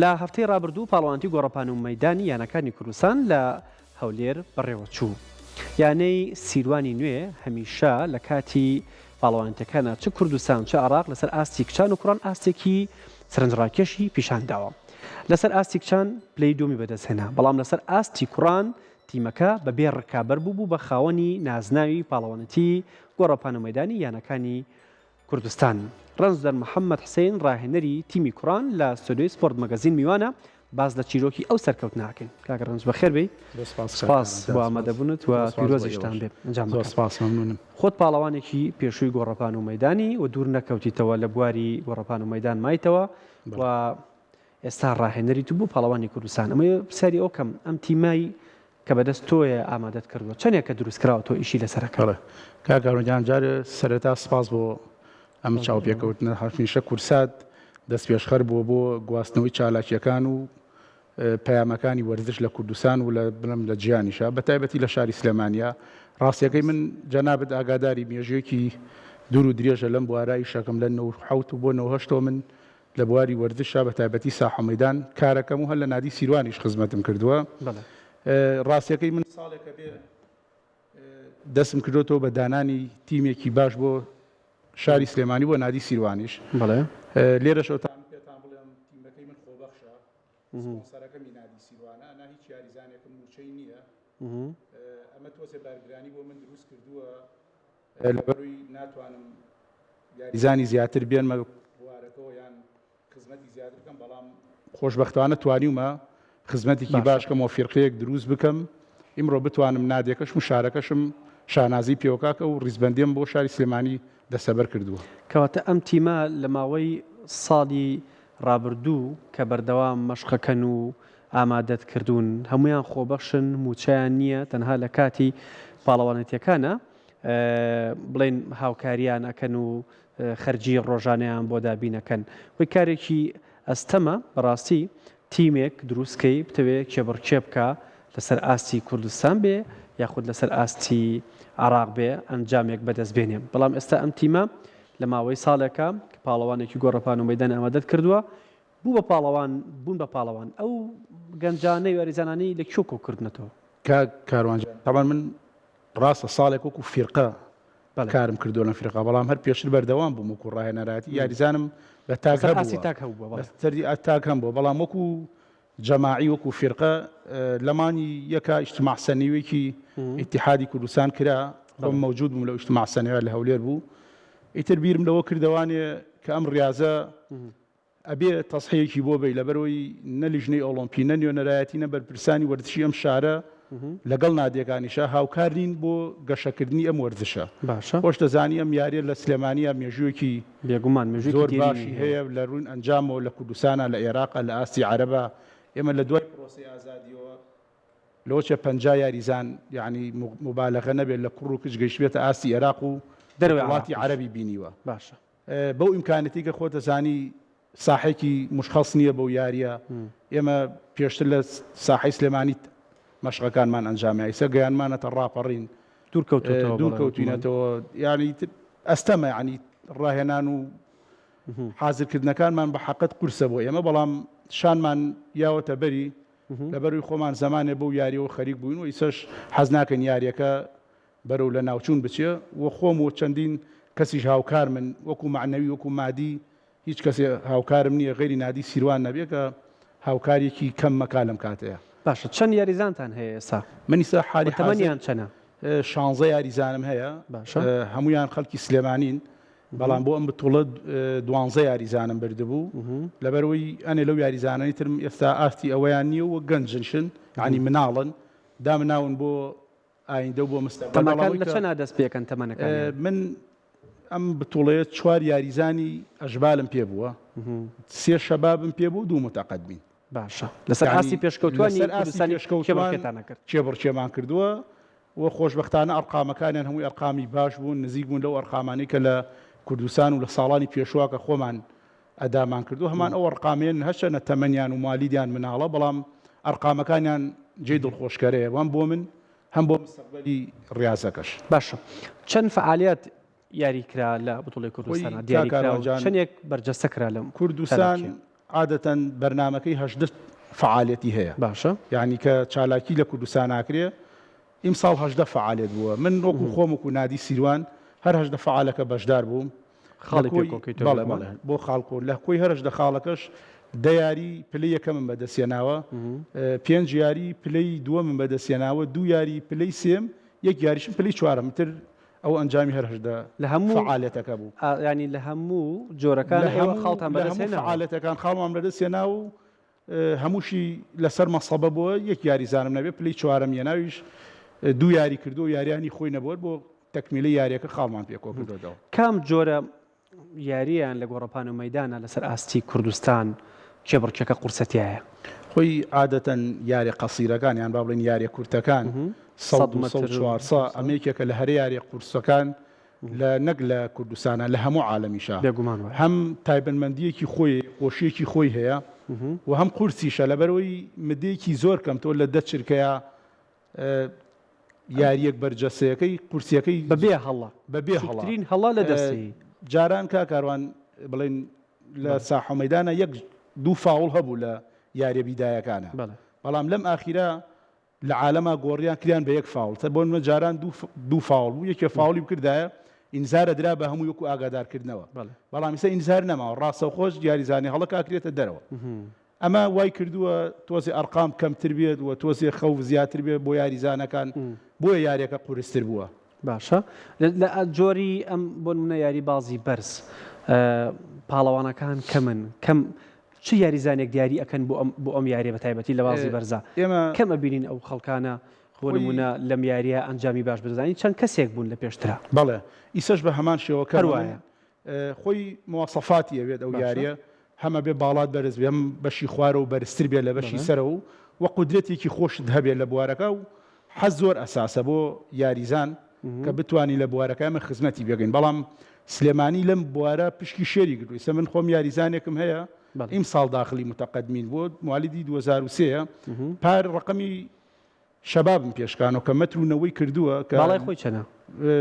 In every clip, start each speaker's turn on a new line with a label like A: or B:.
A: لە هەفتەی ڕابردوو پاڵەوانتی گۆڕەپان و مەیدانی یانەکانی کوردستان لە هەولێر بەڕێوە چوو. یانەی سیروانی نوێ هەمیشە لە کاتی پاڵەوانتەکانە چ کوردستان چه عێراق لەسەر ئاستی کچان و کوڕان ئاستێکی سەرنجڕاکێشی پیشانداوە. لەسەر ئاستی کچان پلەی دومی بەدەستهێنا، بەڵام لەسەر ئاستی کوڕان تیمەکە بەبێ ڕکابەر بوو بە خاوەنی نازناوی پاڵەوانەتی گۆڕەپان و مەیدانی یانەکانی کوردستان. ڕەنجدەر محەممەد حسین ڕاهێنەری تیمی کوڕان لە ستۆدیۆی سپۆرت مەگەزین میوانە باز لە چیرۆکی ئەو سەرکەوت ناکەین. کاکە ڕەنج بەخێر بێ، سپاس بۆ ئامادەبوونت و پیرۆزیشتان بێ. خۆت پاڵەوانێکی پێشووی گۆڕەپان و مەیدانی و دوور نەکەوتیتەوە لە بواری گۆڕەپان و مەیدان مایتەوە و ئێستا ڕاهێنەری تو بوو پاڵەوانی کوردستان. ئەمە پرسیاری ئەو کەم ئەم تیمای کە بەدەست تۆیە ئامادەت کردووە چەندێک کە دروستکراوە تۆ ئیشی لەسەرەکە؟
B: کاکەڕۆژان جارە سەرەتا سپاس بۆ ئەم چاوپێکەوتنە هەرفیشە کورسات دەست پێشخەر بووە بۆ گواستنەوەی چالاکیەکان و پەیامەکانی وەرزش لە کوردستان و لە جیانیشە بەتایبەتی لە شاری سلێمانیا. ڕاستیەکەی من جەنابەت ئاگاداری مێژویەکی دوور و درێژە لەم بوارایی شەکەم لە 1970 بۆ 1970 من لە بواری وەرزشە بەتایبەتی ساحە مەیدان کارەکەم و هەر لە نادی سیروانیش خزمەتم کردووە. ڕاستیەکەی من ساڵێکە بێ دەستم کردوەوە بە دانانی تیمێکی باش بۆ شاری سلێمانی بۆ نادی سیروانیش. لێرەشەوە پێتان بڵێم تیمەکەی من خۆبەخشە سپۆنسەرەکەمی نادی سیروانە ئەنا هیچ یاریزانێکم موچەی نییە. ئەمە تۆزێ بارگرانی بۆ من دروست کردووە لەبەروی ناتوانم یاریزانی زیاتر بێنمە بوارەکەەوە یان خزمەتی زیاتر بکەم، بەڵام خۆشبەختانە توانیومە خزمەتێکی باشکەم و فیرقەیەک دروست بکەم ئیمڕۆ بتوانم نادێکەشم و شارەکەشم شانازی پێوەکاکە و ڕیزبەندیم بۆ شاری سلێمانی دەسەبەر کردووە.
A: کەواتە ئەم تیمە لە ماوەی ساڵی ڕابردوو کە بەردەوام مەشقەکەن و ئامادەت کردوون هەمویان خۆبەخشن موچیان نییە، تەنها لە کاتی پاڵەوانەتیەکانە بڵێن هاوکاریان ئەکەن و خەرجی ڕۆژانەیان بۆ دابینەکەن. وەی کارێکی ئەستەمە بەڕاستی تیمێک دروستکەی بتەوێت کێبڕکێ بکە لەسەر ئاستی کوردستان بێ یاخود لەسەر ئاستی عێراق بێ ئەنجامێک بەدەستبێنێ. بەڵام ئێستا ئەم تیمە لە ماوەی ساڵێکە کە پاڵەوانێکی گۆڕەپان و مەیدان ئامادەت کردووە بوون بە پاڵەوان ئەو گەنجانەی و یاریزانانەی لە کێو کۆکردنەوە.
B: کاروانجان تاوان من ڕاستە ساڵێک وەکو فیرقە کارم کردو لە فیرقا، بەڵام هەر پێشتر بەردەوام بووم وەکو ڕاهێنەراتی یاریزانم بە تاک هەم بووە، بەڵام وەکو جەماعی وەکو فیرقە لەمانی یەکە ئیجتیماع سەنەوێکی ئیتیحادی کوردستان کرا، خۆم مەوجود بووم لە ئیجتیماع سەنەوێ لە هەولێر بوو. ئیتر بیرم لەوە کردوانێ کە ئەم ڕیاضە ئەبێ تەسحیەکی بۆ بێ لەبەرەوەی نە لیژنەی ئۆڵۆمپی نە نوێنەرایەتی نە بەرپرسانی وەرزشی ئەم شارە لەگەڵ نادیەکانیشە هاوکارین بۆ گەشەکردنی ئەم وەرزشە. خۆش دەزانی ئەم یاریە لە سلێمانیا مێژوویەکی
A: بێگومان
B: زۆر باشی هەیە لە ڕوون ئەنجامەوە لە کوردستانە لە عێراقە لە ئاستی عەرەبە. ئێمە لە دوای پرۆسەی ئازادیەوە لەوچە 50 یاریزان یعنی مبالەغە نەبێت لە کوڕ و کچ گەیشتبێتە ئاستی عێراق و وڵاتی عەرەبی بینیوە.
A: باشە
B: بەو ئیمکانەتی کە خۆ دەزانی ساحێکی مشخەڵ نییە بەو یاریە. ئێمە پێشتر لە ساحەی سلێمانی مەشقەکانمان ئەنجامی ئیسە گەیانمانەتە ڕاپەڕین دوورکەوتوینەتەوە، یعنی ئەستەمە ینی ڕاهێنان و حازرکردنەکانمان بە حەقەت قورسە بۆ ئێمە، بەڵام شانمان یاوەتە بەری لەبەروی خۆمان زمانێ بەو یاریەوە خەریک بووین و ئیسەش حەز ناکەن یاریەکە بەرەو لە ناوچوون بچێ و خۆم و چەندین کەسیش هاوکار من وەکو معنەوی وەکو مادی هیچ کەسێ هاوکارم نییە غێری نادی سیروان نەبێ کە هاوکارێکی کەم مەکا لەم کاتەیە.
A: باشە چەند یاریزانتان هەیە ئێستا؟
B: من ئیستا حالی
A: تەمەنیان چەنە؟
B: 16 یاریزانم هەیە، هەمویان خەڵکی سلێمانین، بەڵام بۆ ئەم بتوڵە 12 یاریزانم بردبوو لەبەرەوەی ئەنێ لەو یاریزانانی ترم ئێستا ئاستی ئەوەیان نییە و گەنجنشن ینی مناڵن دامناون بۆ ئایندە و بۆ مستەقبەل.
A: لە چەند دەست پێکەن تەمەنەکان؟
B: من ئەم بتوڵەیە 4 یاریزانی ئەژبالم پێ بووە، 3 شەبابم پێ بوو 2 متەقەدمین.
A: باشە لەسەر ئاستی پێشکەوتوانی کوردستانی
B: چێبڕکێمان کردووە و خۆشبەختانە ئەرقامەکانیان هەمووی ئەرقامی باش بوون، نزیک بوون لەو ئەرقامانەی کە لە کوردستان و لە ساڵانی پێشواکە خۆمان ئەدامان کردو. هەمان ئەو ئەرقامێن هەچەنە تەمەنیان و مالیدیان مناڵە، بەڵام ئەرقامەکانیان جێ دڵخۆشکەرەیە وان بۆ من هەم بۆ مستەقبەلی ڕاضەکەش.
A: باشە چەند فعالیت یاریکرا لە بتوڵی کوردستانە دیاریکرا چەندێک بەرجەستە کرا لەم
B: کوردستان عادەتەن بەرنامەکەی هەژدە فعالەتی هەیە
A: باشە
B: یعنی کە چالاکی لە کوردستان ناکرێ ئیمساڵ هەژدە فعالێت بووە من وەکو خۆم وەکو نادی سیروان هەر هەژدە فعالەکە بەشدار بووم
A: خاڵی پێکۆکەیتەوە
B: بۆ خاڵکۆ لە کۆی هەرشدە خاڵەکەش دەیاری پلەی یەکەمم بەدەستێناوە 5 یاری پلەی دووەمم بەدەستێناوە 2 یاری پلەی سێم 1 یاریشم پلەی چوارەم تر ئەو ئەنجامی هەرهژدە
A: لە هەموو
B: فعالەتەکە بوو
A: ینی لە هەموو جۆرەکان خاڵتان بەدەستێناوە
B: فعالەتەکان خاڵمان بەدەستێنا و هەمووشی لەسەر مەسەبە بووە 1 یاریزانم نەبێت پلەی چوارەم یێناویش 2 یاری کردو یاریانی خۆی نەبووە بۆ تەکمیلی یاریەکە خاڵمان پێکۆ کردەوە
A: کام جۆرە یاریان لە گۆڕەپان و مەدانە لەسەر ئاستی کوردستان کێبڕکێکە قورسەتیایە
B: خۆی عادەتەن یاری قەسیرەکان یان با بڵێن یاریە کورتەکان 400 ئەمریکێکە لە هەرێ یاری قورسەکان لە نەک لە کوردستانە لە هەموو عالەمیشە هەم تایبەتمەندیەکی خۆی خۆشیەکی خۆی هەیە و هەم قورسیشە لەبەرەوەی مدەیەکی زۆر کەم تۆ لە 10 چرکەیە یاریەک بەرجەسەکەی قورسیەکەی
A: بەبێ هەڵا
B: بەبێ هەڵترین
A: هەڵا لە دەستی
B: جاران کاروان بڵێن لە ساحە مەدانە 1-2 فاوڵ هەبوو لە یاریە بیدایەکانە بەڵام لەم ئاخیرە لە عالەما گۆڕیان کریان بە 1 فاوڵ تا بۆ جاران 2 فاوڵ بوو یەکێ فاوڵی بکردایە ئینزارە درا بە هەموو یەکو ئاگادارکردنەوە بەڵام ئێستا ئینزار نەماوە ڕاستە خۆش دیاریزانی هەڵک ئاکرێتە دەرەوە ئەمە وای کردووە تۆزی ئەرقام کەمتر بێت و تۆزی خەوف زیاتر بێت بۆ یاریزانەکان بۆیە یاریەکە قورستر بووە
A: باشە لە جۆری ئەم بۆ نمونە یاری بازی بەرز پاڵەوانەکان کەمن کەم چ یاریزانێک دیاری ئەکەن بۆ ئەم یاریە بە تایبەتی لە بازی بەرزە کەمە بینین ئەو خەڵکانە بۆ نمونە لەم یاریە ئەنجامی باش بدەزانی چەند کەسێک بوون لە پێشترا
B: بەڵێ ئیسەش بە هەمان شێوە کەروایە خۆی مواصفاتی ئەوێت ئەو یاریە هەمە بێ باڵات بەرز بێ ئەم بەشی خوارە و بەرزتر بێت لە بەشی سەرەوە و قودرەتێکی خۆشت هەبێت لە بوارەکە و حەز زۆر ئەساسە بۆ یاریزان کە بتوانانی لە بوارەکەمە خزمەتی بێگەین بەڵام سلێمانی لەم بوارە پشکی شێری گرتووی سە من خۆم یاریزانێکم هەیە ئیم ساڵ داخلی متەقەدمین بۆ موالیدی 2023 پار ڕقمی شەبابم پێشکانەوە کە مەترونەوەی کردووە کە
A: باڵای خۆی چەنە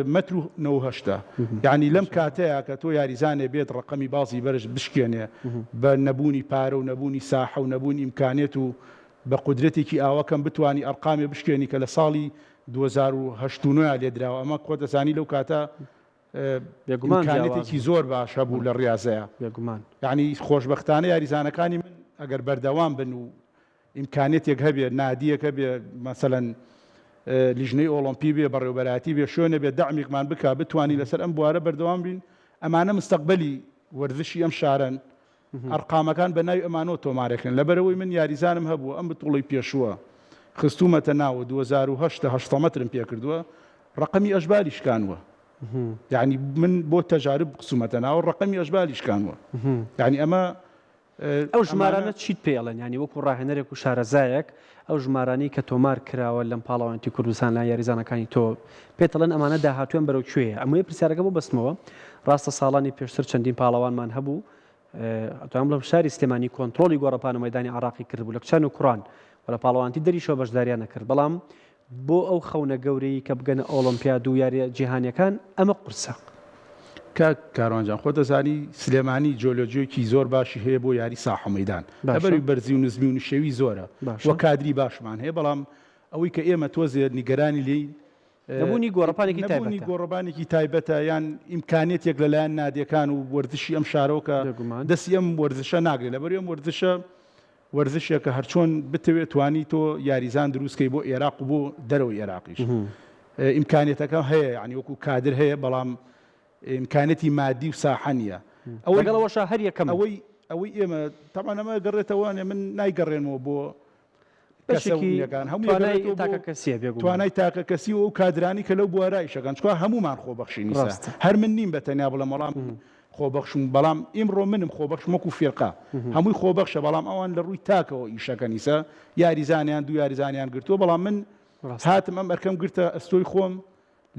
B: مەتر و 9 یعنی لەم کاتەیە کە تۆ یاریزانێ بێت ڕقمی بازی بەرز بشکێنێ بە نەبوونی پارە و نەبوونی ساحە و نەبوونی ئیمکانێت و بە قودرەتێکی ئاوەکەم بتوانی ئەرقامێ بشکێنی کە لە ساڵی 2009 لێدراوە ئەمە کۆتەزانی لەو کاتە ئیمکانێتێکی زۆر باش هەبوو لە ڕاضەیە یعنی خۆشبەختانە یاریزانەکانی من ئەگەر بەردەوام بن و ئیمکانێتێک هەبێ نادیەکە بێ مەسەلەن لیژنەی ئۆلۆمپی بێ بەڕێوەبەراتی بێ شوێنە بێ دەعمیقمان بکە بتوانی لەسەر ئەم بوارە بەردەوام بین ئەمانە مستەقبەلی وەرزشی ئەم شارن ئەرقامەکان بە ناوی ئەمانەوە تۆمارێکن لەبەرەوەی من یاریزانم هەبووە ئەم بتوڵی پێشووە خستومەتە ناوە 2008 مەترم پێ کردووە ڕقمی ئەژبالی شکانوە یعنی من بۆ تەجارب قسومەتە ناوە ڕقمی ئەژبالی شکانوە یعنی ئەمە
A: ئەو ژمارانە چیت پێڵێن ینی وەکو ڕاهێنەرێک و شارەزایەک ئەو ژمارانی کە تۆمار کراوە لەم پاڵاوانتی کوردستان لە یاریزانەکانی تۆ پێتەڵەن ئەمانە داهاتوێن بەرەو کوێیە ئەمەیە پرسیارەکە بۆ بەستمەوە ڕاستە ساڵانی پێشتر چەندین پاڵاوانمان هەبوو ئەتوانم بڵێم شاری سلێمانی کۆنتڕۆلی گۆڕەپان و مەدانی عراقی کردبوو لە کچان و کوڕان و لە پاڵاوانتی دەریشەوە بەشداریان نەکرد بەڵام بۆ ئەو خەونە گەورەی کە بگەنە ئۆلۆمپیاد و یاریە جیهانیەکان ئەمە قورسە
B: کاروانجان خۆ دەزانی سلێمانی جۆلۆجیۆکی زۆر باشی هەیە بۆ یاری ساحە مەیدان لەبەری بەرزی و نزمی و نشێوی زۆرە وە کادری باشمان هەیە بەڵام ئەوەی کە ئێمە تۆزێ نیگەرانی لێی
A: نەبوونی
B: گۆڕەپانێکی تایبەتە یان ئیمکانێتێک لەلایەن نادیەکان و وەرزشی ئەم شارۆکە دەستی ئەم وەرزشە ناگرێت لەبەری ئەم وەرزشێکە هەرچۆن بتەوێت توانی تۆ یاریزان دروستکەی بۆ عێراق و بۆ دەرەوەی عێراقیش ئیمکانێتەکە هەیە ینی وەکو کادر هەیە بەڵام ئیمکانێتی مادی و ساحە نیە
A: ئەوەگەڵەوەش هەر یەکەم
B: ئەوەی ئێمە تەمان ئەمە گەڕێتەوەوانێ من نایگەڕێنەوە بۆ کەسەکان هەموو توانای تاکە کەسی و کادرانی کە لەو بوارای شەکان چکە هەمومان خۆبەخشی نیسە هەر من نیم بەتەنیا بڵێ وەڵام خۆبەخشم بەڵام ئیمڕۆ منم خۆبەخش وەکو فێرقا هەمووی خۆبەخشە بەڵام ئەوان لە ڕووی تاکەوە ئیشەکە نیسە یاریزانیان دو یاریزانیان گرتووە بەڵام من هاتم ئەم ئەرکەم گرتە ئەستۆی خۆم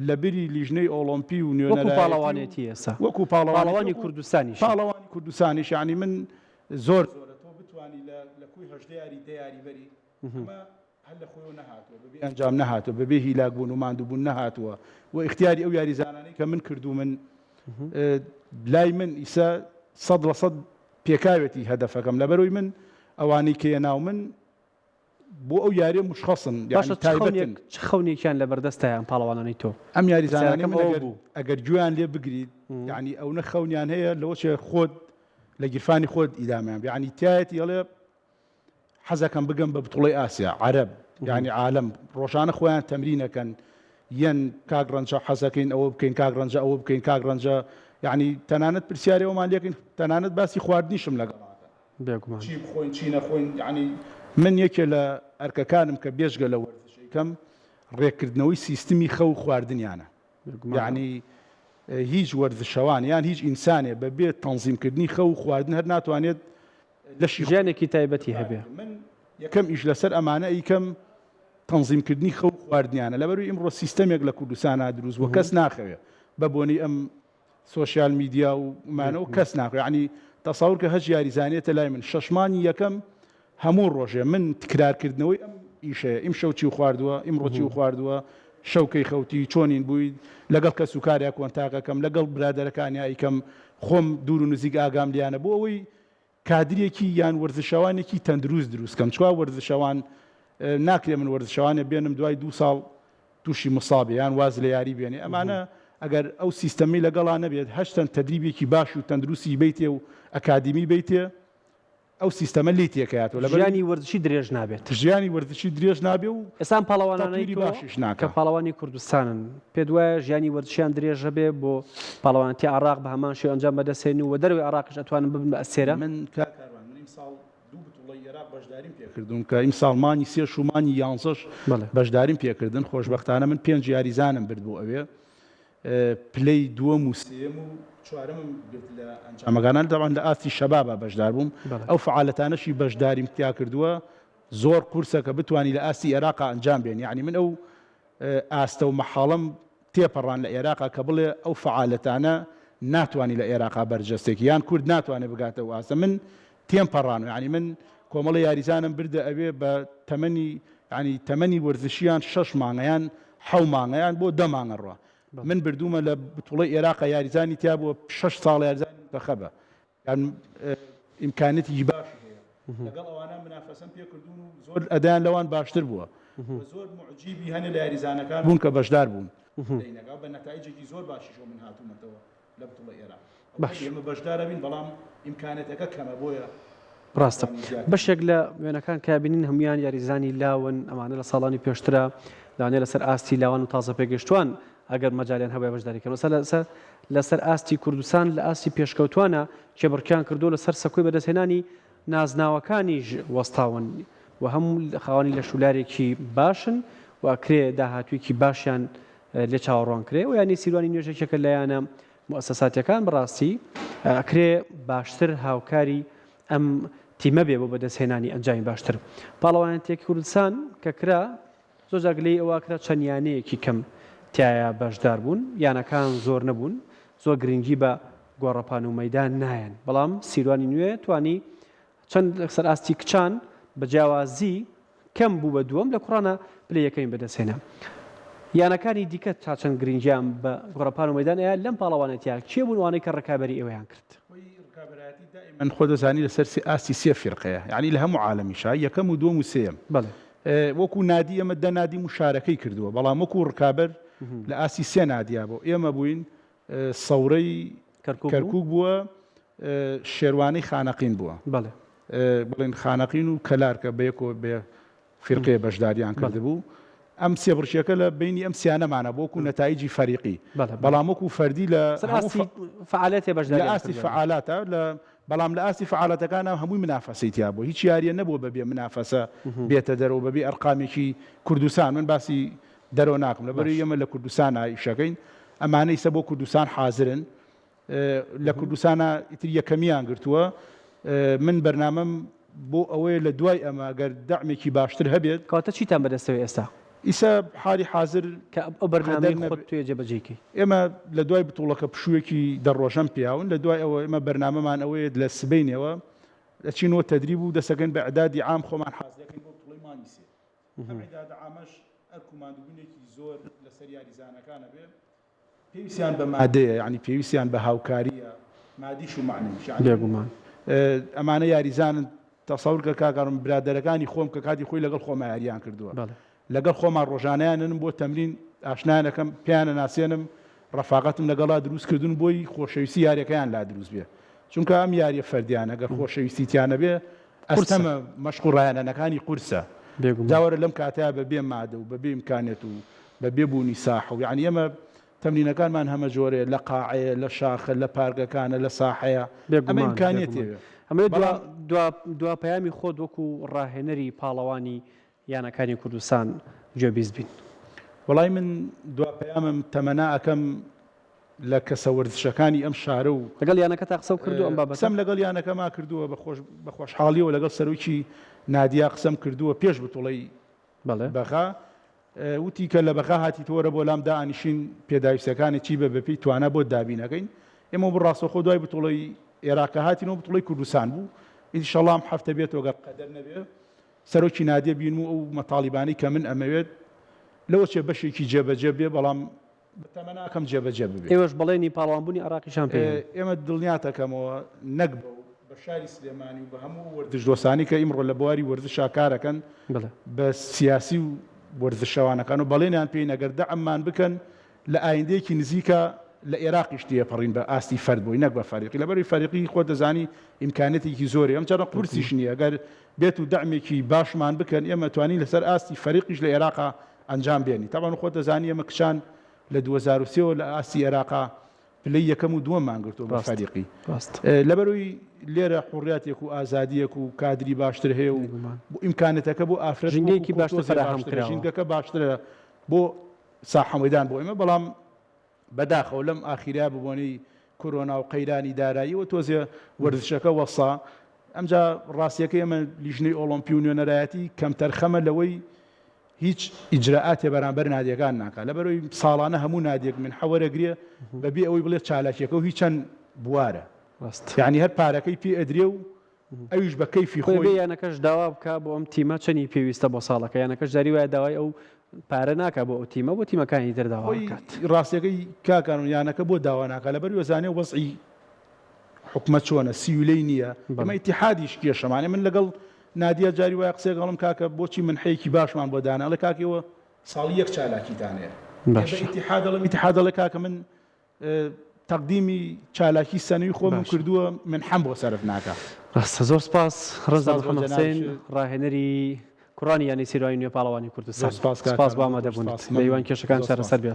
B: لە بری لیژنەی ئۆلۆمپی و نوێنەرایەتی
A: پاڵەوانێتی ئێستا
B: وەکو
A: پاڵەوانی
B: کوردستانیش ینی من زۆر تۆ بتوانی لە کوی هەژدە یاری دەیاری بەری ئەمە هەر لە خۆیەوە نەهاتووە بەبێ ئەنجام نەهاتووە بەبێ هیلاکبوون و ماندووبوون نەهاتووە و اختیاری ئەو یاریزانانەی کە من کردو من لای من ئیسا 100% پێکاوێتی هەدەفەکەم لەبەرەوەی من ئەوانەی کە ناو من بۆ ئەو یاریە مشخەصن
A: باشە چ خەونێکیان لە بەردەستایان پاڵەوانانی تۆ
B: ئەم یاریزانەکەم ئەگەر گویان لێ بگریت یعنی ئەو نە خەونیان هەیە لەوەچێ خۆت لە گیرفانی خۆت ئیدامیان یعنی تایەتی ئەڵێ حەزەکەم بگەم بە بتوڵی ئاسیا عەرەب یعنی عالم ڕۆژانە خۆیان تەمرینەکەن یەن کاک ڕەنجە حەزەکەین ئەوە بکەین کاک ڕەنجە ئەوە بکەین کاک ڕەنجە یعنی تەنانەت پرسیارەوەمان لێکن تەنانەت باسی خواردنیشم لەگەڵ چی بخۆین چی نەخۆین یعنی من یەکێ لە ئەرکەکانم کە بێژگە لە وەرزشەکەم ڕێککردنەوەی سیستمی خەو خواردنیانە یعنی هیچ وەرزشەوان یان هیچ ئینسانێ بەبێ تەنزیمکردنی خەو خواردن هەر ناتوانێت لەشی
A: ژیانێکی تایبەتی هەبێ
B: من یەکەم ئیش لەسەر ئەمانە ئیکەم تەنزیمکردنی خەو خواردنیانە لەبەروی ئەمڕۆ سیستەمێک لە کوردستانە دروست وە کەس ناخەوێت بە بۆنی ئەم سۆشیال میدیا و مانەوە کەس ناخێ ینی تەساور کە هەژ یاریزانێتە لای من شەشمانی یەکەم هەموو ڕۆژێ من تکرارکردنەوەی ئەم ئیشەیە ئیم شەو چی و خواردووە ئیمڕۆ چی و خواردووە شەوکەی خەوتی چۆنین بووی لەگەڵ کەس و کاریا کۆنتاکەکەم لەگەڵ برادەرەکانی ئیکەم خۆم دوور و نزیک ئاگام لیانە بۆ ئەوەی کادرێکی یان وەرزشەوانێکی تەندروست دروستکەم چوا وەرزشەوان ناکرێ من وەرزشەوانە بێنم دوای 2 ساڵ تووشی مصابێ یان واز لە یاری بێنێ ئەمانە ئەگەر ئەو سیستەمی لەگەڵا نەبێت هەشتن تەدریبێکی باش و تەندروستی بیتێ و ئەکادمی بیتێ ئەو سیستەمە لی تێکاتەوە لە
A: ژیانی وەرزشی درێژ نابێت
B: ژیانی وەرزشی درێژ نابێ و
A: ئێستا پاڵەوانانەی
B: باشیش ناکە
A: کە پاڵەوانی کوردستانن پێ دوایە ژیانی وەرزشیان درێژە بێ بۆ پاڵەوانەتی عراق بە هەمان شێوە ئەنجام بەدەستێنی و دەروی عراقش ئەتوانن ببن بە ئەسێرە
B: من کاکاروان من ئیمساڵ دوو بتوڵی عێراق بەشداریم پێکردوون کە ئیمساڵمانی سێ شومانی یانزەش بەشداریم پێکردن خۆشبەختانە من 5 یاریزانم برد بۆ ئەوێ پلەی دووەم و سێم و چوارەمم گرت لە ئەنجامەکانان دەوان لە ئاستی شەبابە بەشدار بووم ئەو فعالەتانەشی بەشداریم تیا کردووە زۆر قورسە کە بتوانی لە ئاستی عێراقا ئەنجام بێن یعنی من ئەو ئاستە و مەحاڵم تێپەڕان لە عێراقا کە بڵێ ئەو فعالەتانە ناتوانی لە عێراقا بەرجەستێکی یان کورد ناتوانێت بگاتەوە ئاستە من تێمپەڕان و یعنی من کۆمەڵی یاریزانم بردە ئەوێ بە تەمەنی ینی تەمەنی وەرزشیان 6 مانگەیان 7 مانگەیان بۆ 10 مانگە ڕوە من بردوومە لە بتوڵی عێراقا یاریزانی تیا بۆ 6 ساڵ یاریزانی منتەخەبە یان ئیمکانەتی باشی هەیە لەگەڵ ئەوانە منافەسەم پێکردوون و زۆر ئەدایان لەوان باشتر بووە زۆر معجیبی هەنێ لە یاریزانەکان بوون کە بەشدار بوون لەینەگا بە نەتایجێکی زۆر باشیشەوە من هاتوومەتەوە لە بتوڵی عێراق ئێمە بەشدارە بین بەڵام ئیمکانەتەکە کەمە بۆیە
A: ڕاستە بەشێک لە وێنەکان کابینین هەمویان یاریزانی لاون ئەمانە لە ساڵانی پێشترە لەوانەیە لەسەر ئاستی لاوان و تازە پێگەشتوان ئەگەر مەجالیان هەبای بەشداریکەن لەسەر ئاستی کوردستان لە ئاستی پێشکەوتوانە کێبڕکیان کردو لەسەر سەکوی بەدەستهێنانی نازناوەکانیش وەستاون و هەموو خاوەنی لە شولارێکی باشن و ئەکرێ داهاتوویەکی باشیان لێ چاوەڕوان کرێ و ینی سیروانی نوێژێکێکە لایەنە مؤسساتیەکان بەڕاستی ئەکرێ باشتر هاوکاری ئەم تیمە بێ بۆ بەدەستهێنانی ئەنجامی باشتر پاڵەوانێتێکی کوردستان کە کرا زۆر جاگلەی ئەوواکرا چەندیانەیەکی کەم تایە بەشدار بوون یانەکان زۆر نەبوون زۆر گرنگی بە گۆڕەپان و مەیدان نایەن بەڵام سیروانی نوێ توانی چەند لەسەر ئاستی کچان بە جیاوازی کەم بوو بە دووەم لە کوڕانە پلە یەکەین بەدەستهێنا یانەکانی دیکە تا چەند گرنگیان بە گۆڕەپان و مەیدان ئەیە لەم پاڵەوانێتیا کێ بوون وانەی کە ڕکابەری ئێوەیان کرد
B: من خۆ دەزانی لەسەر ئاستی سێ فیرقەیە یعنی لە هەموو عالەمیشا یەکەم و دووەم و سێم وەکو نادی ئەمە دە نادی مشارەکەی کردووە بەڵام وەکو ڕکابەر لە ئاسی سێ نادیا بۆ ئێمە بووین سەورەی کەرکووک بووە شێروانەی خانەقین بووە بڵێن خانەقین و کەلارکە بەیەکۆ بێ فیرقەیە بەشداریان کردبوو ئەم سێ بڕشیەکە لە بینی ئەم سیانەمانە بۆ وەکو نەتایجی فەریقی بەڵام وەکو فەردی لە
A: فعالەتی بەشداری
B: لە ئاستی فعالاتە بەڵام لە ئاستی فعالەتەکانە هەمووی منافەسەی تیا بوو هیچ یاریە نەبووە بەبێ منافەسە بێتە دەرەوە بەبێ ئەرقامێکی کوردستان من باسی دەرەوە ناکەم لەبەرەوەی ئێمە لە کوردستان ئیشەکەین ئەمانەی سە بۆ کوردستان حازرن لە کوردستانە ئیتر یەکەمیان گرتووە من بەرنامەم بۆ ئەوەیە لە دوای ئەمە گەر دەعمێکی باشتر هەبێت
A: کاتە چیتان بەدەستەوەی ئێستا
B: ئیسا حالی حاضر
A: کە ئەو بەرنامەی خۆت توێ جێبەجێکی
B: ئێمە لە دوای بتوڵەکە پشوویەکی دەڕۆژەم پیاون لە دوای ئەوە ئێمە بەرنامەمان ئەوەیە لە سبەینەوە دەچینەوە تەدریب و دەسەگەن بە عدادی عام خۆمان حازرەکەین بۆ بتوڵی مانی سێ ئەم عدادە عامەش ئەرکوماندبوونێکی زۆر لەسەر یاریزانەکانە بێ پێویستیان بە مادەیە یعنی پێویستیان بە هاوکاریە مادیش و معنیش
A: بێگومان
B: ئەمانە یاریزانن تەسەور کە کاکەڕم برادەرەکانی خۆم کە کاتی خۆی لەگەڵ خۆمە یاریان کردووە لەگەڵ خۆمان ڕۆژانەیانن بۆ تەمرین ئاشنانەکەم پیانە ناسێنم ڕەفاقەتم لەگەڵا دروستکردن بۆی خۆشەویستی یاریەکەیان لا دروست بێ چونکە ئەم یاریە فەردیان ئەگەر خۆشەویستیتیانە بێ ئەستەمە مەشق و ڕایەنەکانی قورسە جاوەرە لەم کاتەیە بەبێ مادە و بەبێ ئیمکانێت و بەبێ بوونی ساحە و یعنی ئێمە تەمرینەکانمان هەمە جۆرەیە لە قاعەیە لە شاخە لە پارکەکانە لە ساحەیە ئەمە ئیمکانێتێ
A: دوا پەیامی خۆت وەکو ڕاهێنەری پاڵەوانی یانەکانی کوردستان گوێبیست بین.
B: وەڵای من دوا پەیامم تەمەنا ئەەکەم لە کەسە وەرزشەکانی ئەم شارە و
A: لەگەڵ یانەکە تا قسە کردو ئەم بابەت
B: قسەم لەگەڵ یانەکەما کردووە بە خۆشحاڵیەوە لەگەڵ سەرۆکی نادیا قسەم کردووە پێش بتوڵەی بەخا وتی کە لە بەخا هاتی تۆرە بۆ لام دائانیشین پێداویستەکانی چی بە بەپی توانە بۆ دابینەکەین ئێمە بڕاستەخۆ دوای بتوڵەی عێراقە هاتینەوە بتوڵەی کوردستان بوو ئینشەڵام هەفتە بێتەوە گەر قەدەر نەبێ سەرۆکی نادیە بین و ئەو مەتاڵیبانی کە من ئەمەوێت لەوە چێ بەشێکی جێبەجێ بێ بەڵام بەتەمەناکەم جێبەجێ ببێت.
A: ئێوەش بەڵێنی پاڵەوانبوونی عێراقیشان پێ
B: ئێمە دڵنیاتەکەمەوە نەک بە شاری سلێمانی و بە هەموو وەردش دۆستانی کە ئیمڕۆ لە بواری وەرزشا کارەکەن بە سیاسی و وەرزشەوانەکان و بەڵێنیان پێی نەگەر دەعممان بکەن لە ئایندەیەکی نزیکە لە عێراقیش تێپەڕین بە ئاستی فەرد بووی نەک بە فەریقی لەبەری فەریقی خۆ دەزانی ئیمکانێتێکی زۆری ئەم جارە قورسیش نییە ئەگەر بێت و دەعمێکی باشمان بکەن ئێمە توانین لەسەر ئاستی فەریقیش لە عێراقا ئەنجام بێنی تاوان خۆ دەزانی ئەمە کشان لە 2023 لە ئاستی عێراقا پلەی یەکەم و دووەممان گرتووە بە فەریقی لەبەروی لێرە حوڕیاتێک و ئازادیەک و کادری باشتر هەیە و ئیمکانێتەکە بۆ ئافرەت
A: ژینگەیەکی باشتر فراهم کراوە
B: ژینگەکە باشترە بۆ ساحەمەدان بۆ ئێمە بەڵام بەداخەوە لەم ئاخیرا ببوونی کۆرۆنا و قەیرانی دارایی و تۆزێ وەرزشەکە وەسا ئەمجا ڕاستیەکە ئێمە لیژنەی ئۆلۆمپی و نوێنەرایەتی کەمتەرخەمە لەوەی هیچ ئیجرئاتێ بەرامبەر نادیەکان ناکات لەبەرەوەی ساڵانە هەموو نادیەک من حەوەرەگرێ بەبێ ئەوەی بڵێت چالاکیەکە و هیچ چەند بوارە یعنی هەر پارەکەی پێ ئەدرێ و ئەویش بە کەیفی خۆی
A: یانەکەش داوا بکە بۆ ئەم تیمە چەندی پێویستە بۆ ساڵەکە یانەکەش جاری وایە داوای ئەو پارە ناکە بۆ ئەو تیمە بۆ تیمەکانی دەرداوا
B: ڕاستیەکەی کاکان یانەکە بۆ داوا ناکە لەبەر وەزانێ وەزعی حکومە چۆنە سیولەی نییە ئەمە ئیتیحادیش کێشەمانێ من لەگەڵ نادیە جاری وایە قسێ گەڵم کاکە بۆچی من حەیەکی باشمان بۆ دانا لە کاکەوە ساڵی یەک چالاکیتانەیە ئیتیحاد لە کاکە من تەقدیمی چالاکی سەنوی خۆم کردووە من حەم بۆ سەرف ناکە.
A: ڕاستە زۆر سپاس ڕەزا محەممەد حوسێن ڕاهێنەری کوڕانی یانی سیروانی نوێ پاڵەوانی کوردستان سپاس بۆ ئامادەبوونیت لە ئیوان کێشەکان چارەسەر بێ.